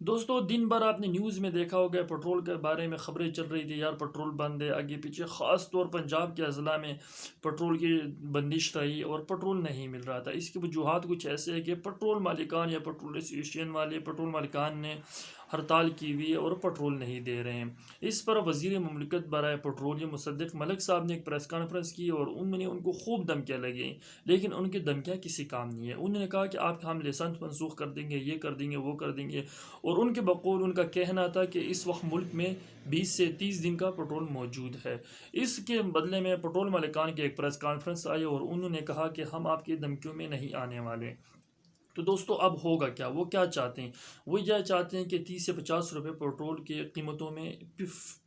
دوستو دن بھر آپ نے نیوز میں دیکھا ہوگا، پیٹرول کے بارے میں خبریں چل رہی تھی، یار پیٹرول بند ہے آگے پیچھے، خاص طور پنجاب کے اضلاع میں پیٹرول کی بندش رہی اور پیٹرول نہیں مل رہا تھا۔ اس کی وجوہات کچھ ایسے ہے کہ پیٹرول مالکان یا پیٹرول ایسوسیشن والے پیٹرول مالکان نے ہڑتال کی ہوئی ہے اور پیٹرول نہیں دے رہے ہیں۔ اس پر وزیر مملکت برائے پیٹرولیم مصدق ملک صاحب نے ایک پریس کانفرنس کی اور انہوں نے ان کو خوب دھمکیاں لگیں، لیکن ان کی دھمکیاں کسی کام نہیں ہے۔ انہوں نے کہا کہ آپ ہم لائسنس منسوخ کر دیں گے، یہ کر دیں گے، وہ کر دیں گے، اور ان کے بقول ان کا کہنا تھا کہ اس وقت ملک میں 20 سے 30 دن کا پیٹرول موجود ہے۔ اس کے بدلے میں پیٹرول مالکان کی ایک پریس کانفرنس آئی اور انہوں نے کہا کہ ہم آپ کی دھمکیوں میں نہیں آنے والے۔ تو دوستو اب ہوگا کیا؟ وہ کیا چاہتے ہیں؟ وہ یہ چاہتے ہیں کہ 30 سے 50 روپے پیٹرول کی قیمتوں میں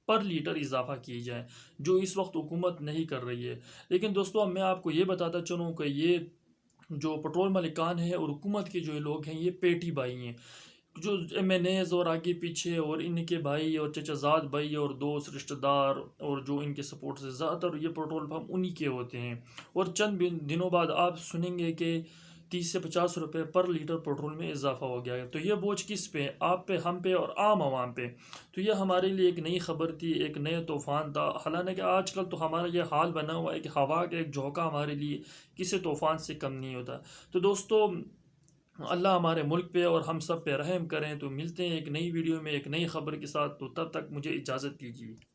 پر لیٹر اضافہ کی جائے، جو اس وقت حکومت نہیں کر رہی ہے۔ لیکن دوستو اب میں آپ کو یہ بتاتا چلوں کہ یہ جو پیٹرول مالکان ہیں اور حکومت کے جو لوگ ہیں، یہ پیٹی بائی ہیں، جو ایم این ایز اور آگے پیچھے اور ان کے بھائی اور چچا زاد بھائی اور دوست رشتہ دار اور جو ان کے سپورٹ سے زیادہ تر یہ پیٹرول پمپ انہی کے ہوتے ہیں۔ اور چند دنوں بعد آپ سنیں گے کہ 30 سے 50 روپے پر لیٹر پیٹرول میں اضافہ ہو گیا ہے۔ تو یہ بوجھ کس پہ؟ آپ پہ، ہم پہ اور عام عوام پہ۔ تو یہ ہمارے لیے ایک نئی خبر تھی، ایک نئے طوفان تھا۔ حالانکہ آج کل تو ہمارا یہ حال بنا ہوا ہے کہ ہوا کا ایک جھونکا ہمارے لیے کسی طوفان سے کم نہیں ہوتا۔ تو دوستو اللہ ہمارے ملک پہ اور ہم سب پہ رحم کریں۔ تو ملتے ہیں ایک نئی ویڈیو میں ایک نئی خبر کے ساتھ، تو تب تک مجھے اجازت دیجیے۔